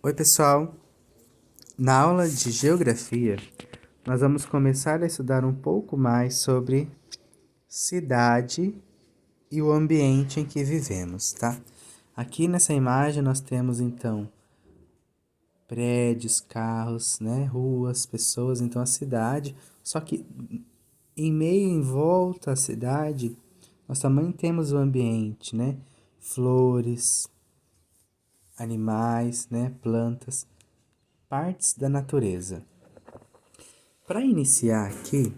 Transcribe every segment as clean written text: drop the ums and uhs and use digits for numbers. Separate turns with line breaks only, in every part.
Oi, pessoal! Na aula de Geografia, nós vamos começar a estudar um pouco mais sobre cidade e o ambiente em que vivemos, tá? Aqui nessa imagem nós temos, então, prédios, carros, né? Ruas, pessoas, então a cidade. Só que em volta à cidade, nós também temos o ambiente, né? Flores, animais, né? Plantas, partes da natureza. Para iniciar aqui,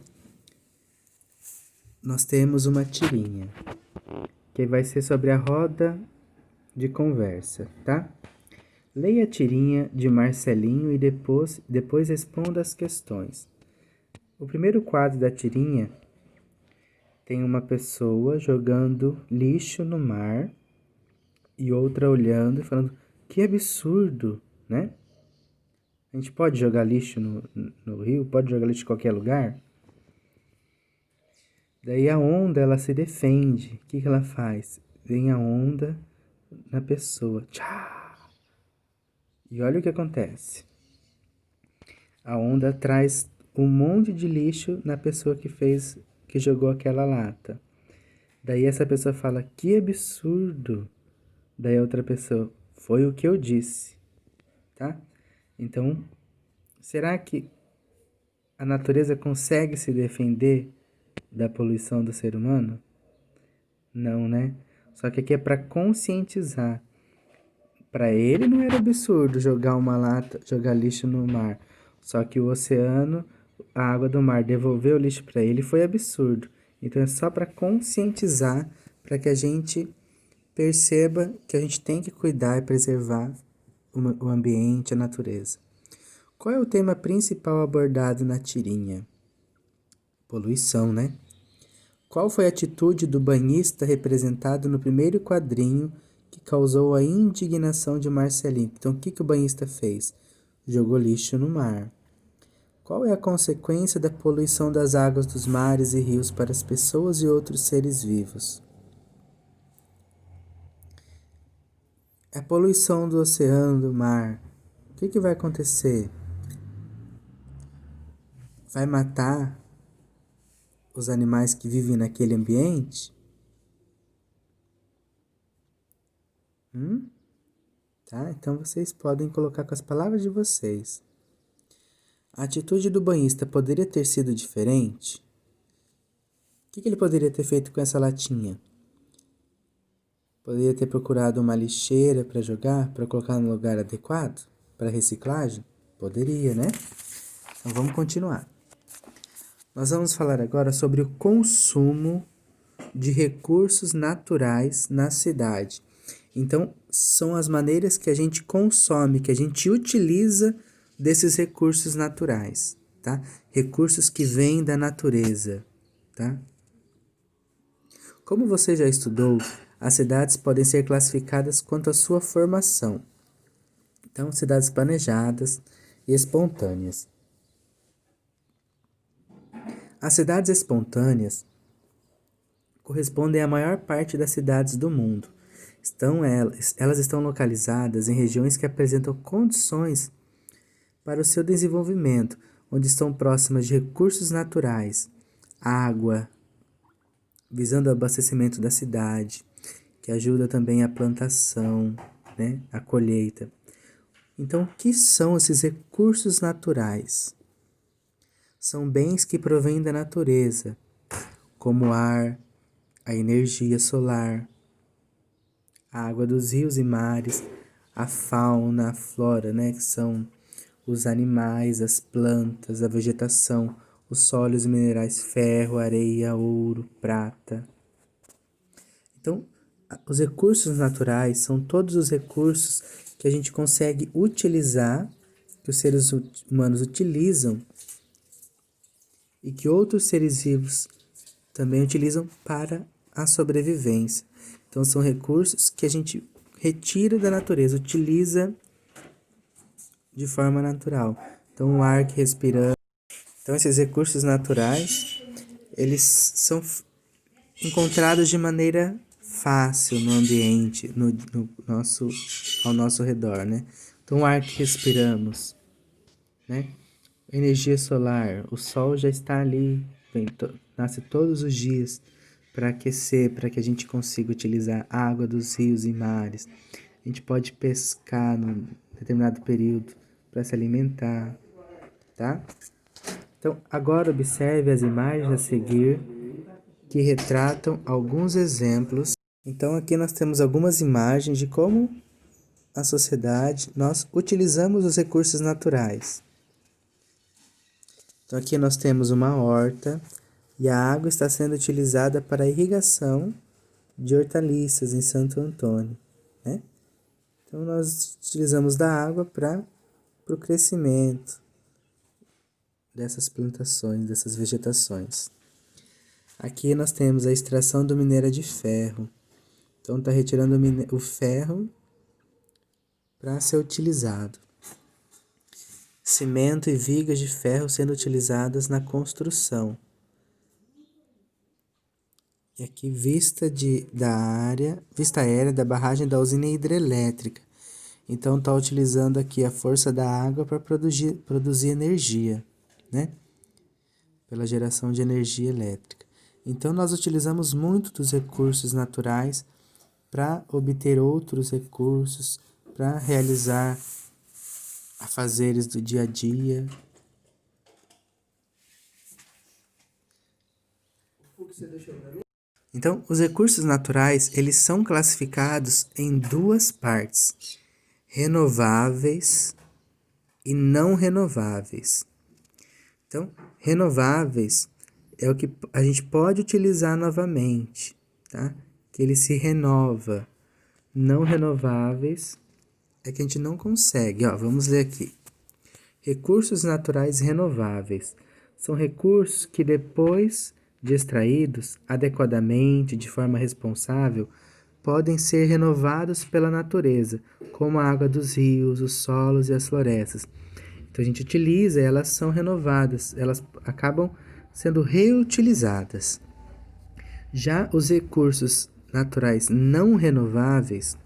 nós temos uma tirinha, que vai ser sobre a roda de conversa, tá? Leia a tirinha de Marcelinho e depois responda as questões. O primeiro quadro da tirinha tem uma pessoa jogando lixo no mar e outra olhando e falando, que absurdo, né? A gente pode jogar lixo no rio? Pode jogar lixo em qualquer lugar? Daí a onda, ela se defende. O que ela faz? Vem a onda na pessoa. Tchá! E olha o que acontece. A onda traz um monte de lixo na pessoa que jogou aquela lata. Daí essa pessoa fala, que absurdo. Daí a outra pessoa, foi o que eu disse. Tá? Então, será que a natureza consegue se defender da poluição do ser humano? Não, né? Só que aqui é para conscientizar. Para ele não era absurdo jogar lixo no mar. Só que o oceano, a água do mar devolver o lixo para ele foi absurdo. Então é só para conscientizar, para que a gente perceba que a gente tem que cuidar e preservar o ambiente, a natureza. Qual é o tema principal abordado na tirinha? Poluição, né? Qual foi a atitude do banhista representado no primeiro quadrinho que causou a indignação de Marcelinho? Então, o que o banhista fez? Jogou lixo no mar. Qual é a consequência da poluição das águas dos mares e rios para as pessoas e outros seres vivos? A poluição do oceano, do mar. O que vai acontecer? Vai matar os animais que vivem naquele ambiente? Tá? Então vocês podem colocar com as palavras de vocês. A atitude do banhista poderia ter sido diferente? O que ele poderia ter feito com essa latinha? Poderia ter procurado uma lixeira para jogar, para colocar no lugar adequado? Para reciclagem? Poderia, né? Então vamos continuar. Nós vamos falar agora sobre o consumo de recursos naturais na cidade. Então, são as maneiras que a gente consome, que a gente utiliza desses recursos naturais, tá? Recursos que vêm da natureza, tá? Como você já estudou, as cidades podem ser classificadas quanto à sua formação. Então, cidades planejadas e espontâneas. As cidades espontâneas correspondem à maior parte das cidades do mundo. Elas estão localizadas em regiões que apresentam condições para o seu desenvolvimento, onde estão próximas de recursos naturais, água, visando o abastecimento da cidade, que ajuda também a plantação, né, a colheita. Então, o que são esses recursos naturais? São bens que provêm da natureza, como o ar, a energia solar, a água dos rios e mares, a fauna, a flora, né, que são os animais, as plantas, a vegetação, os sólidos minerais, ferro, areia, ouro, prata. Então, os recursos naturais são todos os recursos que a gente consegue utilizar, que os seres humanos utilizam e que outros seres vivos também utilizam para a sobrevivência. Então, são recursos que a gente retira da natureza, utiliza de forma natural. Então, o ar que respiramos. Então, esses recursos naturais, eles são encontrados de maneira fácil no ambiente, ao nosso redor, né? Então, o ar que respiramos, né? Energia solar, o sol já está ali, nasce todos os dias para aquecer, para que a gente consiga utilizar a água dos rios e mares. A gente pode pescar num determinado período para se alimentar, tá? Então, agora observe as imagens a seguir que retratam alguns exemplos. Então, aqui nós temos algumas imagens de como a sociedade, nós utilizamos os recursos naturais. Então, aqui nós temos uma horta e a água está sendo utilizada para a irrigação de hortaliças em Santo Antônio, né? Então, nós utilizamos da água para o crescimento dessas plantações, dessas vegetações. Aqui nós temos a extração do minério de ferro. Então, está retirando o ferro para ser utilizado. Cimento e vigas de ferro sendo utilizadas na construção. E aqui vista aérea da barragem da usina hidrelétrica. Então está utilizando aqui a força da água para produzir energia, né? Pela geração de energia elétrica. Então nós utilizamos muito dos recursos naturais para obter outros recursos, para realizar afazeres do dia a dia. Então, os recursos naturais, eles são classificados em duas partes: renováveis e não renováveis. Então, renováveis é o que a gente pode utilizar novamente, tá? Que ele se renova. Não renováveis é que a gente não consegue. Ó, vamos ler aqui. Recursos naturais renováveis são recursos que, depois de extraídos adequadamente, de forma responsável, podem ser renovados pela natureza, como a água dos rios, os solos e as florestas. Então a gente utiliza, elas são renovadas, elas acabam sendo reutilizadas. Já os recursos naturais não renováveis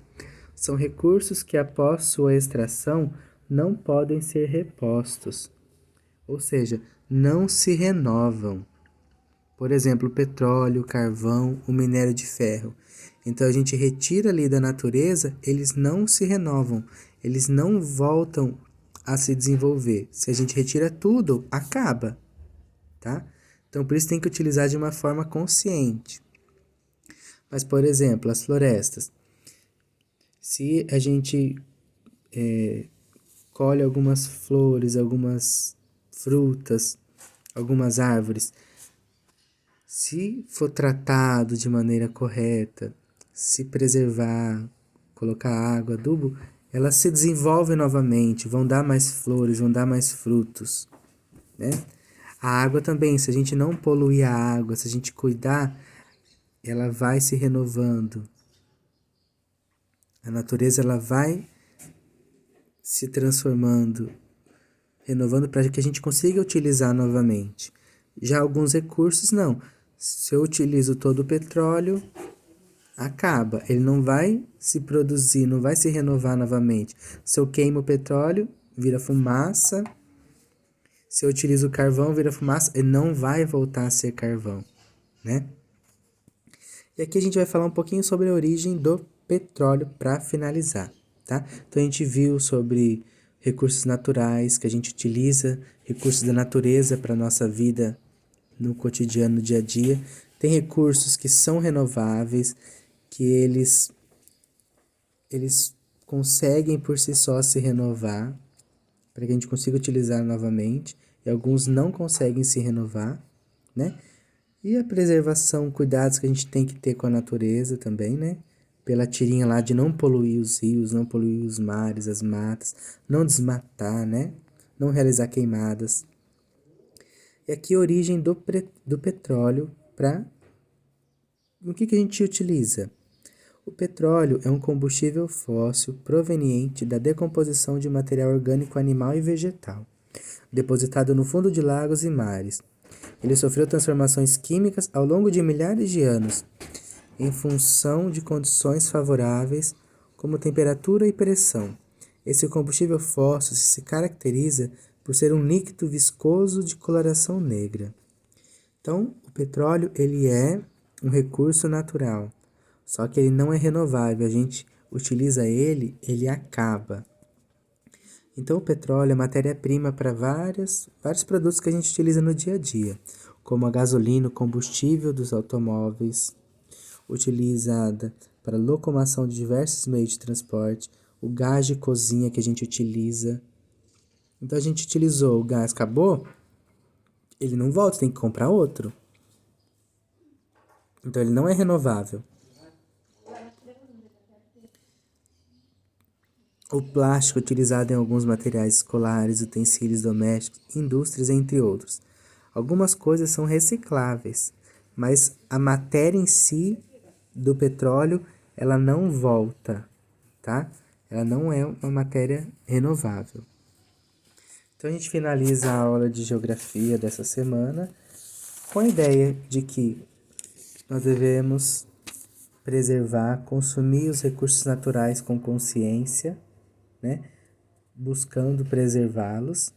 são recursos que, após sua extração, não podem ser repostos, ou seja, não se renovam. Por exemplo, o petróleo, o carvão, o minério de ferro. Então a gente retira ali da natureza, eles não se renovam, eles não voltam a se desenvolver. Se a gente retira tudo, acaba, tá? Então por isso tem que utilizar de uma forma consciente. Mas, por exemplo, as florestas. Se a gente colhe algumas flores, algumas frutas, algumas árvores, se for tratado de maneira correta, se preservar, colocar água, adubo, elas se desenvolvem novamente, vão dar mais flores, vão dar mais frutos, né? A água também, se a gente não poluir a água, se a gente cuidar, ela vai se renovando. A natureza ela vai se transformando, renovando para que a gente consiga utilizar novamente. Já alguns recursos não. Se eu utilizo todo o petróleo, acaba. Ele não vai se produzir, não vai se renovar novamente. Se eu queimo o petróleo, vira fumaça. Se eu utilizo o carvão, vira fumaça. Ele não vai voltar a ser carvão, né? E aqui a gente vai falar um pouquinho sobre a origem do petróleo para finalizar, tá? Então a gente viu sobre recursos naturais que a gente utiliza, recursos da natureza para nossa vida no cotidiano, no dia a dia. Tem recursos que são renováveis, que eles conseguem por si só se renovar, para que a gente consiga utilizar novamente, e alguns não conseguem se renovar, né? E a preservação, cuidados que a gente tem que ter com a natureza também, né? Pela tirinha lá de não poluir os rios, não poluir os mares, as matas, não desmatar, né? Não realizar queimadas. E aqui a origem do petróleo para... O que a gente utiliza? O petróleo é um combustível fóssil proveniente da decomposição de material orgânico animal e vegetal, depositado no fundo de lagos e mares. Ele sofreu transformações químicas ao longo de milhares de anos, em função de condições favoráveis, como temperatura e pressão. Esse combustível fóssil se caracteriza por ser um líquido viscoso de coloração negra. Então, o petróleo ele é um recurso natural, só que ele não é renovável. A gente utiliza ele, ele acaba. Então, o petróleo é matéria-prima para vários produtos que a gente utiliza no dia a dia, como a gasolina, o combustível dos automóveis, utilizada para locomoção de diversos meios de transporte, o gás de cozinha que a gente utiliza. Então, a gente utilizou, o gás acabou, ele não volta, tem que comprar outro. Então, ele não é renovável. O plástico utilizado em alguns materiais escolares, utensílios domésticos, indústrias, entre outros. Algumas coisas são recicláveis, mas a matéria em si do petróleo, ela não volta, tá? Ela não é uma matéria renovável. Então a gente finaliza a aula de geografia dessa semana com a ideia de que nós devemos preservar, consumir os recursos naturais com consciência, né? Buscando preservá-los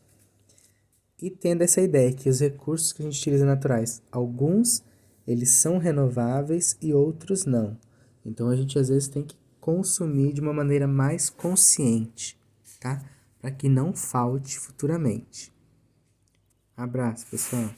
e tendo essa ideia que os recursos que a gente utiliza naturais, alguns eles são renováveis e outros não. Então a gente às vezes tem que consumir de uma maneira mais consciente, tá? Para que não falte futuramente. Abraço, pessoal.